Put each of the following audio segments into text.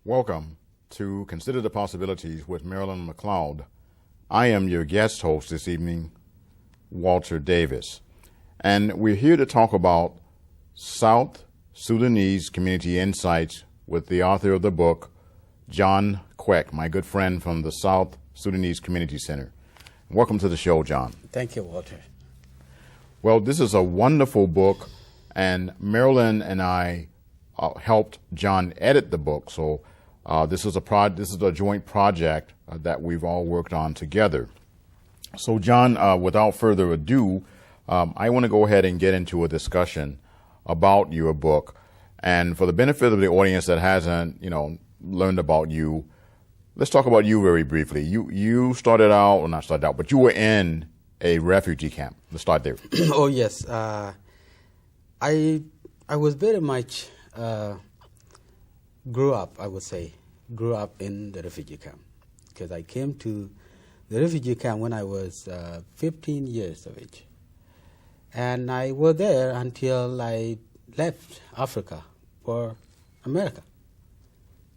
Welcome to Consider the Possibilities with Marilyn McLeod. I am your guest host this evening, Walter Davis, and we're here to talk about South Sudanese Community Insights with the author of the book, John Kuek, my good friend from the South Sudanese Community Center. Welcome to the show, John. Thank you, Walter. Well, this is a wonderful book, and Marilyn and I helped John edit the book, so this is a joint project that we've all worked on together. So, John, without further ado, I want to go ahead and get into a discussion about your book. And for the benefit of the audience that hasn't, learned about you, let's talk about you very briefly. You started out, or not started out, but you were in a refugee camp. Let's start there. Oh, yes. I was very much grew up in the refugee camp, because I came to the refugee camp when I was 15 years of age. And I was there until I left Africa for America.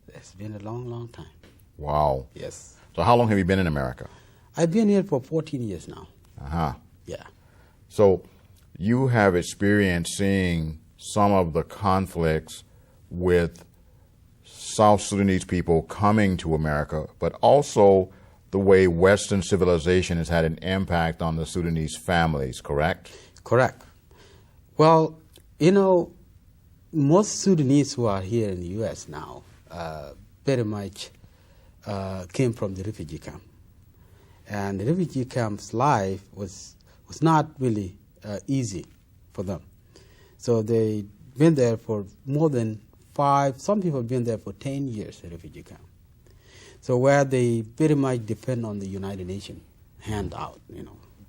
It's been a long, long time. Wow. Yes. So how long have you been in America? I've been here for 14 years now. Uh-huh. Yeah. So you have experienced seeing some of the conflicts with South Sudanese people coming to America, but also the way Western civilization has had an impact on the Sudanese families, correct? Correct. Well, most Sudanese who are here in the U.S. now very much came from the refugee camp. And the refugee camp's life was not really easy for them. So they've been there for more than 5, some people have been there for 10 years at refugee camp. So where they very much depend on the United Nations handout,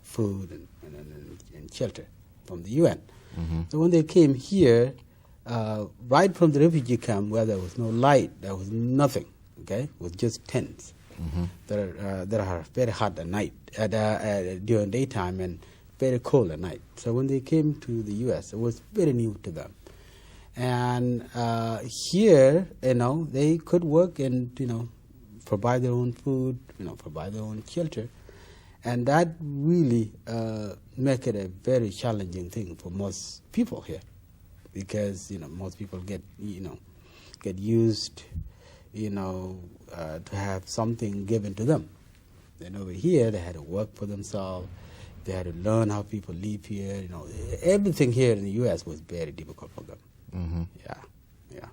food and shelter from the UN. Mm-hmm. So when they came here, right from the refugee camp where there was no light, there was nothing, okay, it was just tents. Mm-hmm. That are very hot at night, during daytime, and very cold at night. So when they came to the U.S., it was very new to them. And here, they could work and, provide their own food, provide their own shelter. And that really make it a very challenging thing for most people here, because, most people get used, to have something given to them. Then over here, they had to work for themselves. They had to learn how people live here. Everything here in the U.S. was very difficult for them. Mm-hmm. Yeah.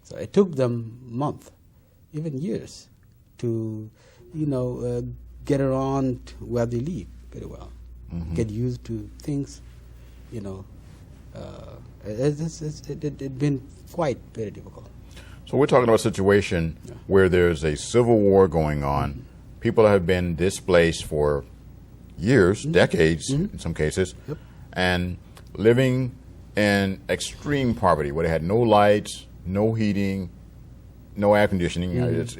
So it took them months, even years, to, get around where they live very well, mm-hmm. get used to things. It's been quite very difficult. So we're talking about a situation where there's a civil war going on. Mm-hmm. People have been displaced for years, mm-hmm. decades mm-hmm. in some cases, Yep. and living in extreme poverty where they had no lights, no heating, no air conditioning. Mm-hmm.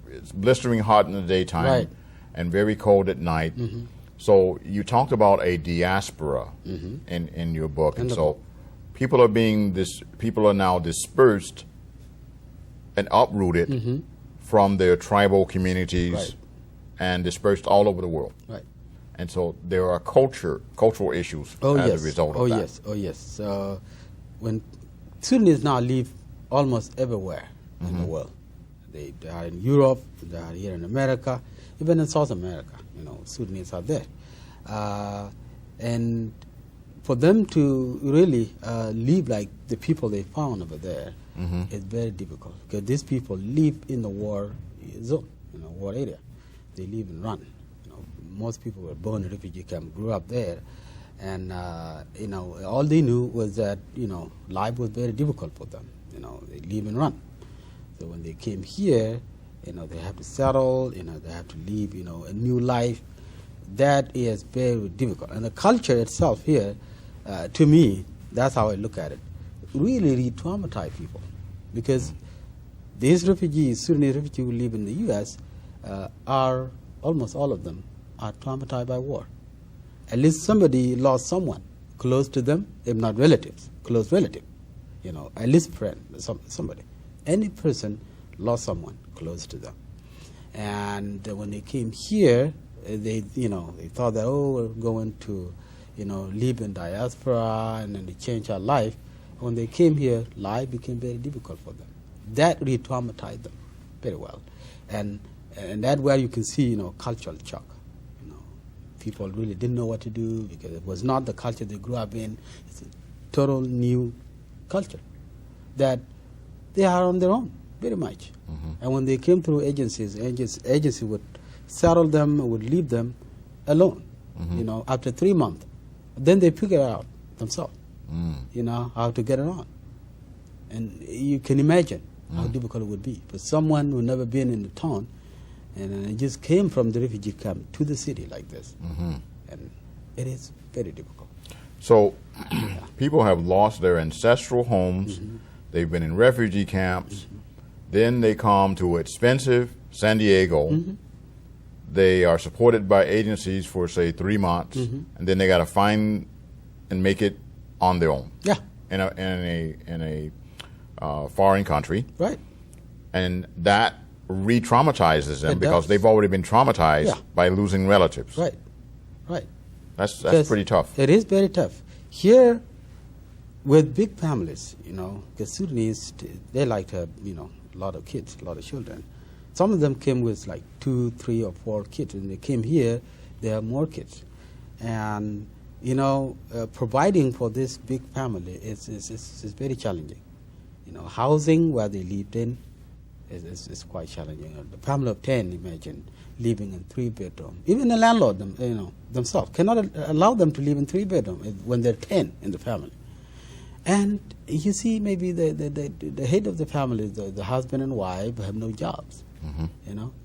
It's blistering hot in the daytime, right. and very cold at night. Mm-hmm. So you talked about a diaspora Mm-hmm. in your book, and so people are now dispersed and uprooted mm-hmm. from their tribal communities, right. and dispersed all over the world. Right. And so there are cultural issues as a result of that. Oh, yes. So when Sudanese now live almost everywhere mm-hmm. in the world. They are in Europe, they are here in America, even in South America, Sudanese are there. And for them to really live like the people they found over there mm-hmm. is very difficult, because these people live in the war zone, war area. They live and run. Most people were born in a refugee camp, grew up there, and all they knew was that life was very difficult for them. They live and run. So when they came here, they have to settle. They have to live a new life. That is very difficult, and the culture itself here, to me, that's how I look at it. Really re-traumatize people, because these refugees, Sudanese refugees who live in the U.S., are almost all of them are traumatized by war. At least somebody lost someone close to them, if not relatives, close relative, at least friend, somebody. Any person lost someone close to them. And when they came here, they thought that, oh, we're going to, live in diaspora and then they change our life. When they came here, life became very difficult for them. That re-traumatized them very well. And that's where you can see, cultural shock. People really didn't know what to do because it was not the culture they grew up in. It's a total new culture that they are on their own, very much. And when they came through agencies, agency would settle them, would leave them alone, after 3 months. Then they figure out themselves, how to get around. And you can imagine how difficult it would be for someone who never been in the town and just came from the refugee camp to the city like this. And it is very difficult. So people have lost their ancestral homes. They've been in refugee camps. Then they come to expensive San Diego. They are supported by agencies for, say, 3 months. And then they got to find and make it on their own. Yeah. In a foreign country. Right. And that re-traumatizes them because does. they've already been traumatized by losing relatives. Right. Right. That's pretty tough. It is very tough. Here, with big families, because Sudanese, they like to have, a lot of kids, a lot of children. Some of them came with like 2, 3, or 4 kids. When they came here, they have more kids. And, providing for this big family is very challenging. Housing where they lived in is quite challenging. The family of 10, imagine, living in 3-bedroom. Even the landlord, themselves, cannot allow them to live in 3-bedroom when they're 10 in the family. And you see, maybe the head of the family, the husband and wife, have no jobs.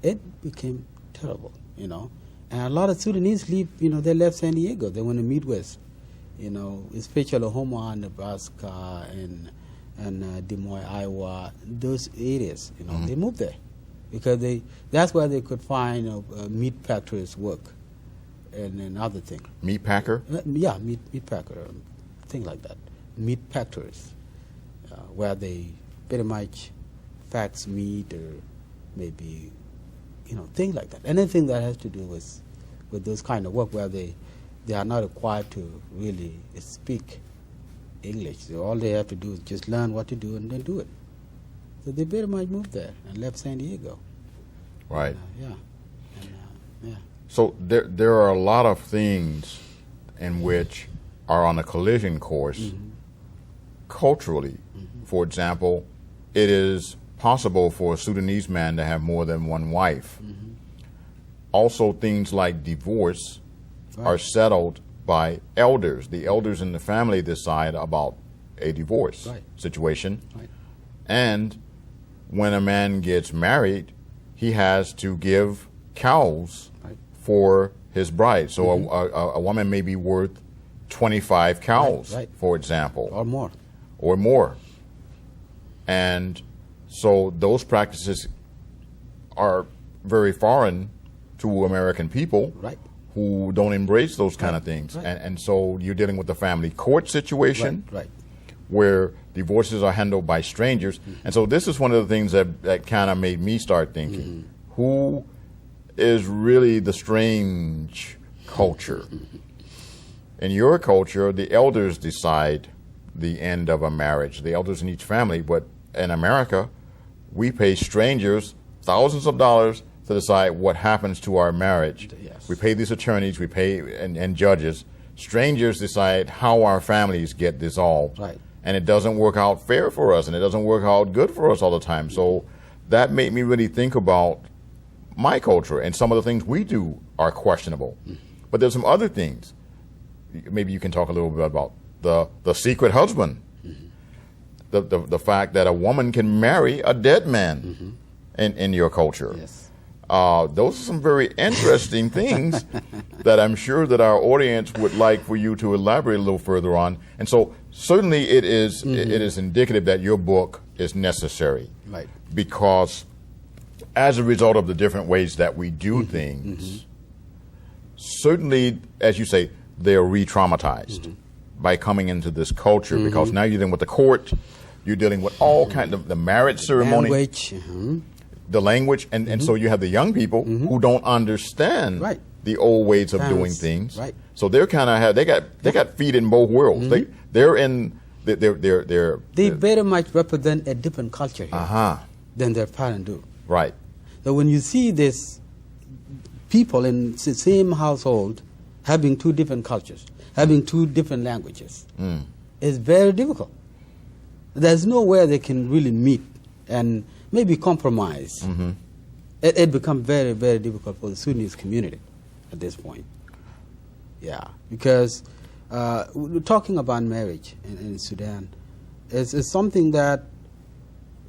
It became terrible. And a lot of Sudanese leave. They left San Diego. They went to Midwest. Especially Omaha, Nebraska, and Des Moines, Iowa, those areas. They moved there because that's where they could find meat factories work and other things. Meat packer? Yeah, meat packer, things like that. Meat factories, where they very much fax meat or maybe, things like that. Anything that has to do with those kind of work where they are not required to really speak English. So all they have to do is just learn what to do and then do it. So they very much moved there and left San Diego. Right. Yeah. So there are a lot of things in which are on a collision course culturally. For example, it is possible for a Sudanese man to have more than one wife. Also, things like divorce are settled by elders. The elders in the family decide about a divorce situation. Right. And when a man gets married, he has to give cows for his bride. So a woman may be worth 25 cows, for example. Or more. And so those practices are very foreign to American people who don't embrace those kind of things. And so you're dealing with the family court situation where divorces are handled by strangers. And so this is one of the things that kind of made me start thinking, who is really the strange culture? In your culture, the elders decide the end of a marriage, the elders in each family. But in America, we pay strangers thousands of dollars to decide what happens to our marriage. Yes. We pay these attorneys, we pay and judges. Strangers decide how our families get dissolved. And it doesn't work out fair for us, and it doesn't work out good for us all the time. So that made me really think about my culture, and some of the things we do are questionable. But there's some other things. Maybe you can talk a little bit about the secret husband, the fact that a woman can marry a dead man in your culture. Yes. Those are some very interesting things that I'm sure that our audience would like for you to elaborate a little further on. And so certainly it is indicative that your book is necessary. Because as a result of the different ways that we do things, certainly, as you say, they are re-traumatized by coming into this culture, because now you're dealing with the court, You're dealing with all kinds of the marriage ceremony, language, the language, and so you have the young people who don't understand Right. the old ways of doing Parents, things. right. So they're kind of they got feet in both worlds. They're in they're They very much represent a different culture here than their parents do. right. So when you see this people in the same household having two different cultures, having two different languages, it's very difficult. There's nowhere they can really meet and maybe compromise. It becomes very, very difficult for the Sudanese community at this point. Yeah, because we're talking about marriage in Sudan is something that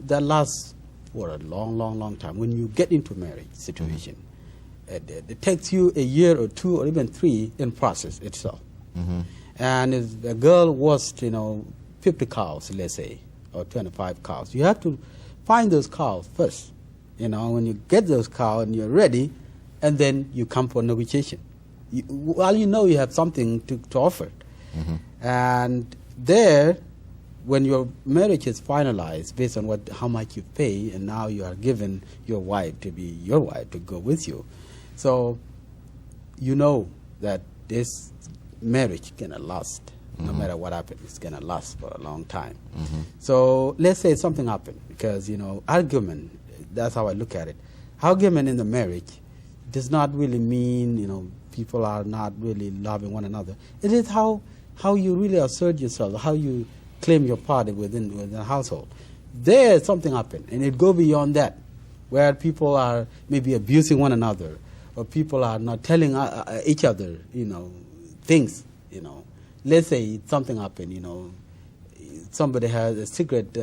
lasts for a long, long, long time. When you get into marriage situation, it takes you a year or two or even 3 in process itself. And if a girl was, 50 cows, let's say, or 25 cows, you have to find those cows first. When you get those cows and you're ready, and then you come for negotiation. You have something to offer. And there, when your marriage is finalized based on how much you pay, and now you are given your wife to be your wife to go with you, so you know that this marriage gonna last. No matter what happens, it's gonna last for a long time. So let's say something happened because argument. That's how I look at it. Argument in the marriage does not really mean people are not really loving one another. It is how you really assert yourself, how you claim your part within the household. There something happened, and it go beyond that, where people are maybe abusing one another, or people are not telling each other things. Let's say something happened. Somebody has a secret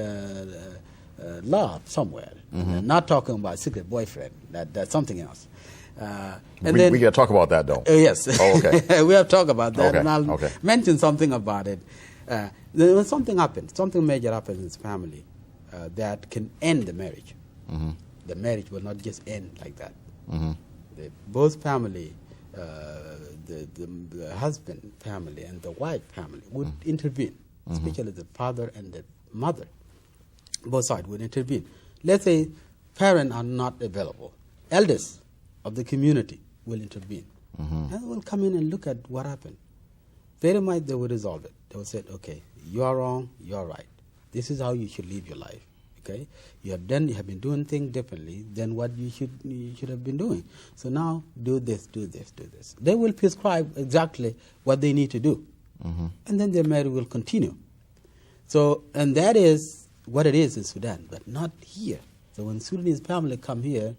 love somewhere. Not talking about secret boyfriend. That's something else. And we got to talk about that, though. Yes. Oh, okay. We have to talk about that, Okay, and I'll okay. mention something about it. When something happens, something major happens in this family that can end the marriage. The marriage will not just end like that. Both family, the husband family and the wife family would intervene, especially the father and the mother. Both sides would intervene. Let's say parents are not available. Elders of the community will intervene. And will come in and look at what happened. Very much they will resolve it. They will say, okay, you are wrong, you are right. This is how you should live your life. Okay, you have been doing things differently than what you should have been doing. So now do this, do this, do this. They will prescribe exactly what they need to do, and then their marriage will continue. So, and that is what it is in Sudan, but not here. So when Sudanese family come here,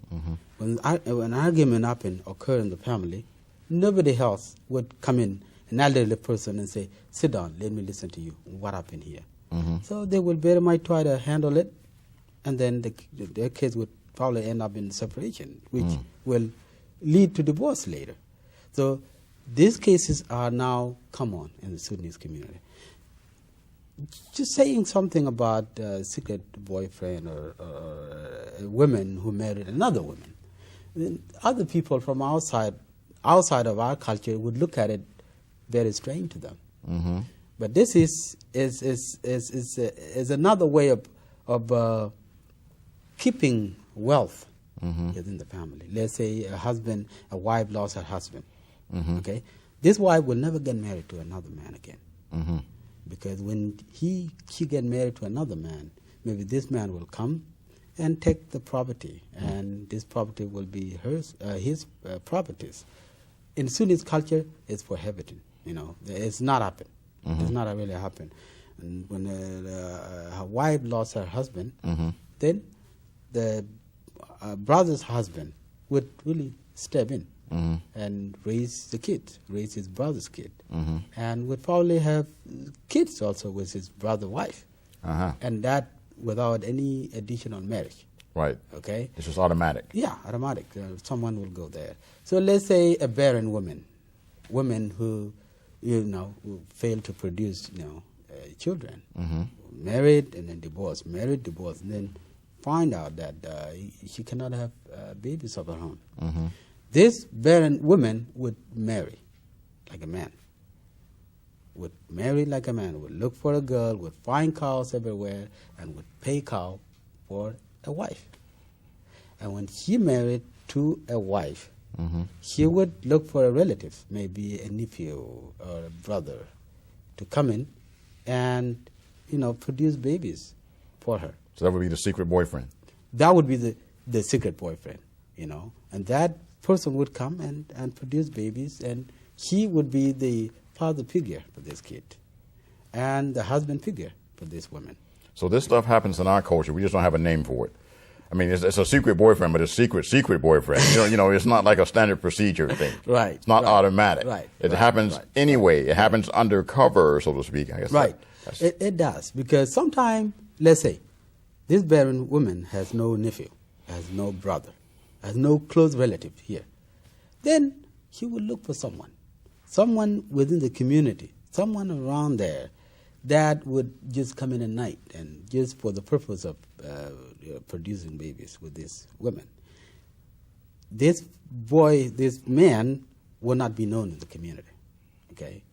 when an argument occur in the family, nobody else would come in, an elderly person, and say, sit down, let me listen to you. What happened here? So they will very much try to handle it, and then their case would probably end up in separation, which will lead to divorce later. So these cases are now common in the Sudanese community. Just saying something about a secret boyfriend or a woman who married another woman, then other people from outside of our culture would look at it very strange to them. But this is another way of keeping wealth within the family. Let's say a wife lost her husband. Okay, this wife will never get married to another man again, because when she get married to another man, maybe this man will come and take the property, and this property will be his properties. In Sunnis culture, it's prohibited. It's not happened. It's not really happened. And when her wife lost her husband, then the brother's husband would really step in and raise his brother's kid, and would probably have kids also with his brother's wife, and that without any additional marriage. Right. Okay. It's just automatic. Yeah, automatic. Someone will go there. So let's say a barren woman who who failed to produce children, married and then divorced, married, divorced, and then find out that she cannot have babies of her own. This barren woman would marry like a man. would marry like a man, would look for a girl, would find cows everywhere, and would pay cow for a wife. And when she married to a wife, she would look for a relative, maybe a nephew or a brother, to come in and, produce babies for her. So that would be the secret boyfriend. That would be the secret boyfriend, And that person would come and produce babies, and he would be the father figure for this kid and the husband figure for this woman. So this stuff happens in our culture. We just don't have a name for it. I mean, it's a secret boyfriend, but it's secret boyfriend. It's not like a standard procedure thing. Right. It's not automatic. Right. It happens anyway. It happens undercover, so to speak. I guess. Right. It does, because sometimes, let's say, this barren woman has no nephew, has no brother, has no close relative here. Then he will look for someone within the community, someone around there that would just come in at night and just for the purpose of producing babies with these women. This man will not be known in the community, okay?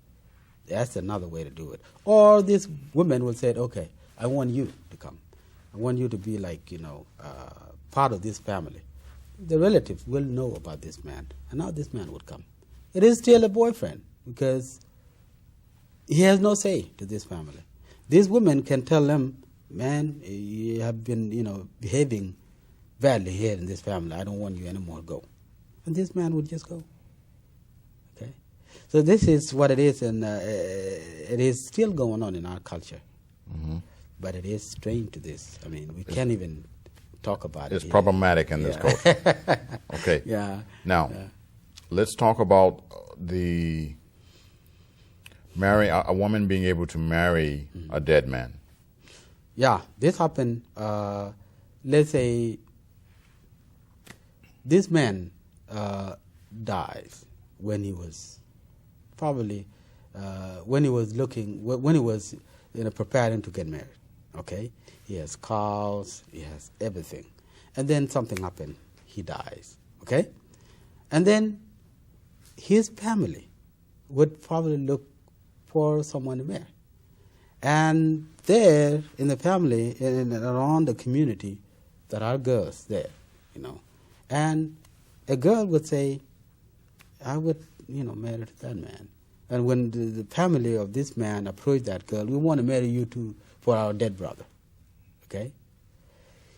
That's another way to do it. Or this woman will say, okay, I want you to come. I want you to be like, part of this family. The relatives will know about this man, and now this man would come. It is still a boyfriend because he has no say to this family. This woman can tell him, man, you have been, behaving badly here in this family. I don't want you anymore. Go. And this man would just go. Okay? So this is what it is, and it is still going on in our culture. But it is strange to this. I mean, we can't even talk about it. It's problematic in this culture. Okay. Yeah. Now, let's talk about a woman being able to marry a dead man. Yeah, this happened. Let's say this man dies when he was probably when he was preparing to get married. Okay, he has cows, he has everything, and then something happened. He dies. Okay, and then his family would probably look for someone to marry. And there in the family and around the community, there are girls there, And a girl would say, I would, marry that man. And when the family of this man approached that girl, we want to marry you for our dead brother. Okay?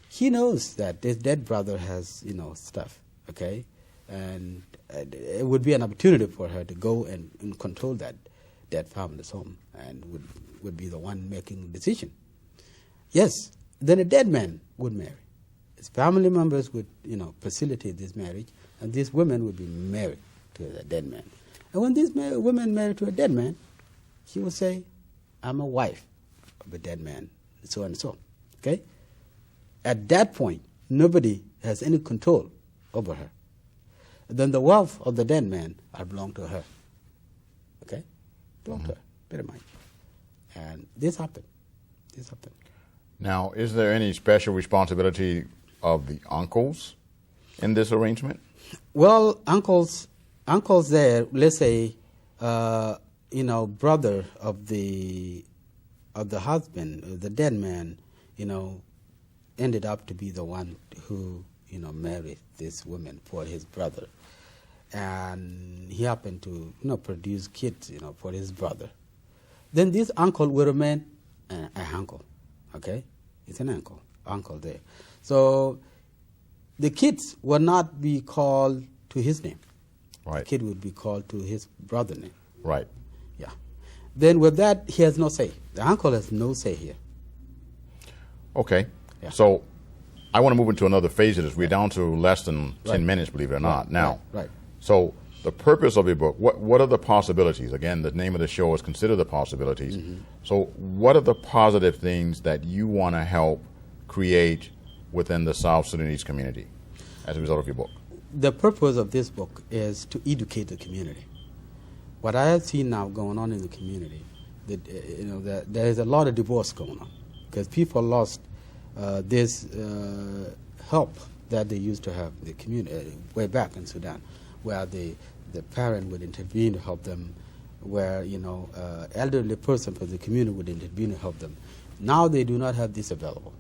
He knows that this dead brother has, stuff. Okay? And it would be an opportunity for her to go and control that family's home and would be the one making the decision. Yes, then a dead man would marry. His family members would, facilitate this marriage, and these women would be married to the dead man. And when these women married to a dead man, she would say, I'm a wife of a dead man, so and so. Okay? At that point, nobody has any control over her. Then the wealth of the dead man belong to her. Okay? Belong to her, very much. And this happened. Now, is there any special responsibility of the uncles in this arrangement? Well, uncles there, let's say, brother of the husband, the dead man, ended up to be the one who, married this woman for his brother. And he happened to, produce kids, for his brother. Then this uncle will remain an uncle, okay? It's an uncle there. So the kids will not be called to his name. Right. The kid would be called to his brother's name. Right. Yeah. Then with that, he has no say. The uncle has no say here. Okay. Yeah. So I want to move into another phase of this. We're down to less than 10 minutes, believe it or not, now. Right. So the purpose of your book, what are the possibilities? Again, the name of the show is Consider the Possibilities. So what are the positive things that you want to help create within the South Sudanese community as a result of your book? The purpose of this book is to educate the community. What I have seen now going on in the community, that there is a lot of divorce going on because people lost this help that they used to have in the community way back in Sudan, where the parent would intervene to help them where elderly person from the community would intervene and help them. Now they do not have this available.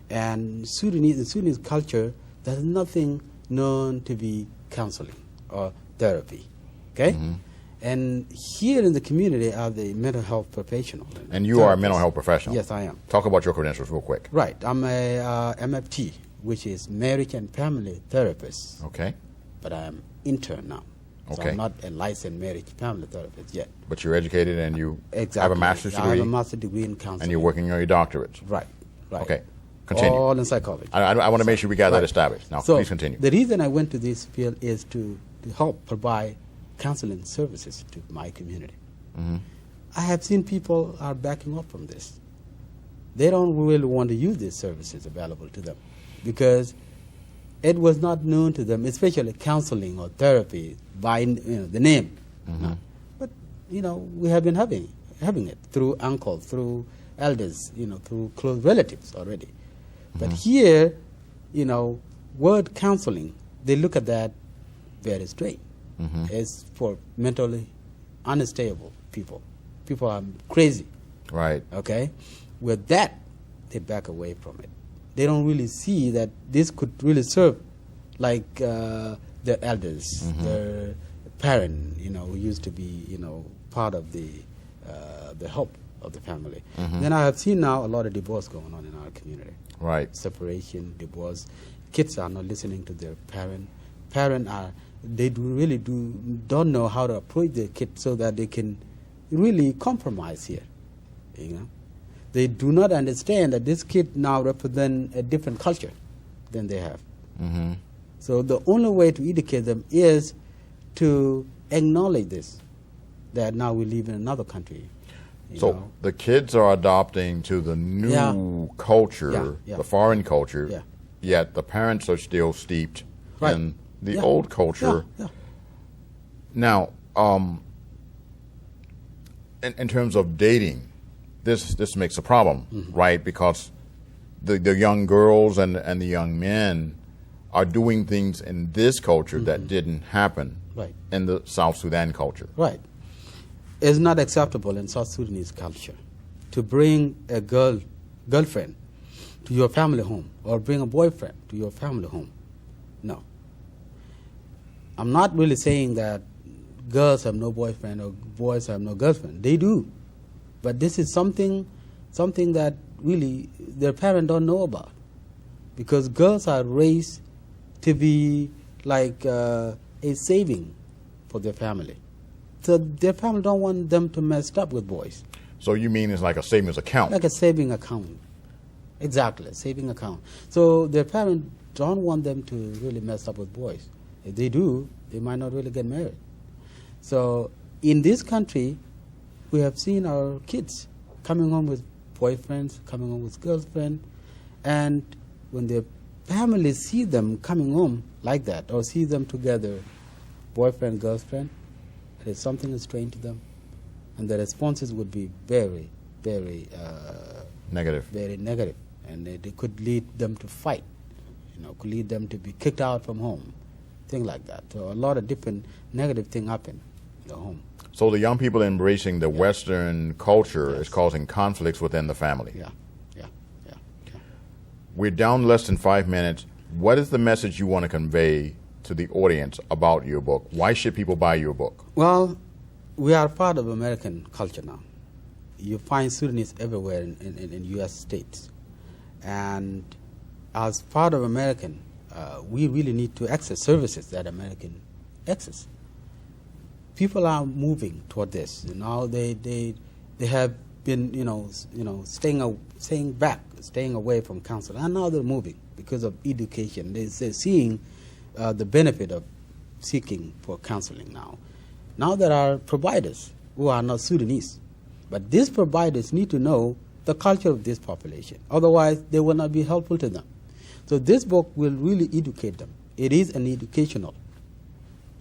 And in Sudanese culture, there's nothing known to be counseling or therapy. Okay? Mm-hmm. And here in the community are the mental health professional. And you are a mental health professional? Yes, I am. Talk about your credentials real quick. Right. I'm a MFT, which is marriage and family therapist. Okay. But I am intern now. So Okay. I'm not a licensed marriage family therapist yet. But you're educated and you Exactly. have a master's degree. I have a master's degree in counseling. And you're working on your doctorates. Right. Okay. Continue. All in psychology. I want to make sure we got that Right. established. Now, So please continue. the reason I went to this field is to help provide counseling services to my community. Mm-hmm. I have seen people are backing up from this. They don't really want to use these services available to them because it was not known to them, especially counseling or therapy by the name. Mm-hmm. But we have been having it through uncles, through elders, through close relatives already. But here, word counseling, they look at that very straight. It's for mentally unstable people. People are crazy. Right. Okay? With that, they back away from it. They don't really see that this could really serve like their elders, their parent, who used to be, part of the help of the family. Then I have seen now a lot of divorce going on in our community. Right. Separation, divorce. Kids are not listening to their parent. They don't know how to approach their kids so that they can really compromise here. They do not understand that this kid now represents a different culture than they have. Mm-hmm. So the only way to educate them is to acknowledge this, that now we live in another country. So the kids are adopting to the new culture, the foreign culture, yet the parents are still steeped in the old culture. Now, in terms of dating, this makes a problem, right? Because the young girls and the young men are doing things in this culture that didn't happen in the South Sudan culture. Right. It's not acceptable in South Sudanese culture to bring a girlfriend to your family home or bring a boyfriend to your family home. No. I'm not really saying that girls have no boyfriend or boys have no girlfriend. They do. But this is something that really their parents don't know about. Because girls are raised to be like a saving for their family. So their family don't want them to mess up with boys. So you mean it's like a savings account? Like a saving account. Exactly, saving account. So their parents don't want them to really mess up with boys. If they do, they might not really get married. So in this country, we have seen our kids coming home with boyfriends, coming home with girlfriends, and when their families see them coming home like that, or see them together, boyfriend, girlfriend, it is something strange to them, and the responses would be very, very negative. Very negative, and they could lead them to fight. Could lead them to be kicked out from home, things like that. So a lot of different negative things happen in the home. So the young people embracing the Western culture is causing conflicts within the family. Yeah. We're down less than 5 minutes. What is the message you want to convey to the audience about your book? Why should people buy your book? Well, we are part of American culture now. You find Sudanese everywhere in U.S. states. And as part of American, we really need to access services that American access. People are moving toward this. They have been staying away from counseling, and now they're moving because of education. They're seeing the benefit of seeking for counseling now. Now there are providers who are not Sudanese, but these providers need to know the culture of this population. Otherwise, they will not be helpful to them. So this book will really educate them. It is an educational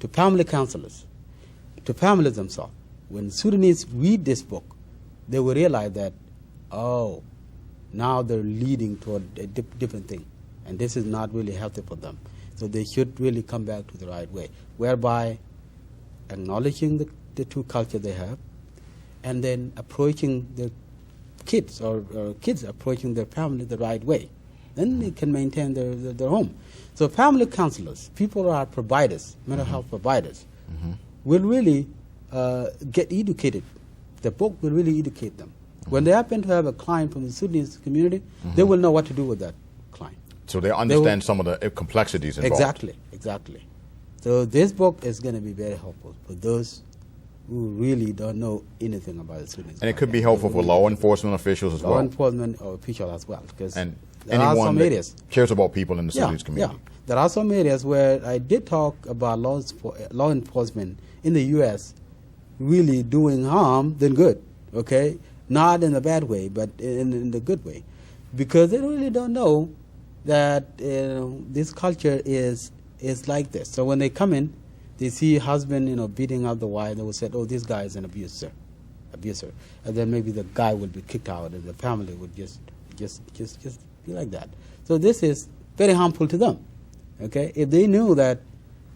to family counselors, to families themselves. When Sudanese read this book, they will realize that, now they're leading toward a different thing, and this is not really healthy for them. So they should really come back to the right way, whereby acknowledging the two cultures they have, and then approaching the kids or kids approaching their family the right way. Then they can maintain their home. So family counselors, people who are providers, mental health providers, will really get educated. The book will really educate them. When they happen to have a client from the Sudanese community, they will know what to do with that client. So they understand some of the complexities involved. Exactly. So this book is going to be very helpful for those who really don't know anything about the Sudanese. And it could be helpful for law enforcement officials as well. Law enforcement officials as well, because And there are anyone some that areas. cares about people in the Sudanese community. Yeah, there are some areas where I did talk about law enforcement in the U.S. really doing harm than good. Okay, not in a bad way, but in the good way, because they really don't know that this culture is like this. So when they come in, they see husband beating up the wife, they will say, "Oh, this guy is an abuser," and then maybe the guy would be kicked out, and the family would just be like that. So this is very harmful to them. Okay, if they knew that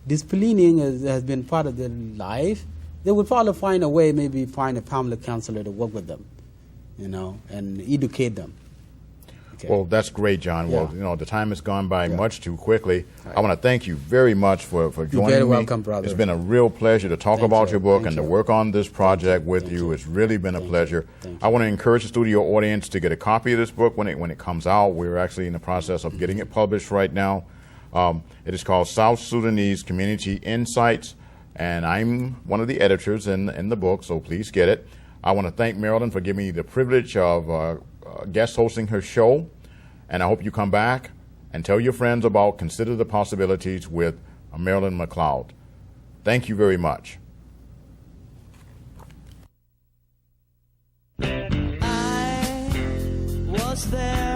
disciplining has been part of their life, they would probably find a way, maybe find a family counselor to work with them, and educate them. Okay. Well, that's great, John. Yeah. Well, the time has gone by much too quickly. Right. I want to thank you very much for joining me. You're very welcome, brother. It's been a real pleasure to talk about your book and to work on this project with Thank you. you. It's really been a pleasure. Thank you. I want to encourage the studio audience to get a copy of this book when it comes out. We're actually in the process of getting it published right now. It is called South Sudanese Community Insights, and I'm one of the editors in the book, so please get it. I want to thank Marilyn for giving me the privilege of guest hosting her show, and I hope you come back and tell your friends about Consider the Possibilities with Marilyn McLeod. Thank you very much. I was there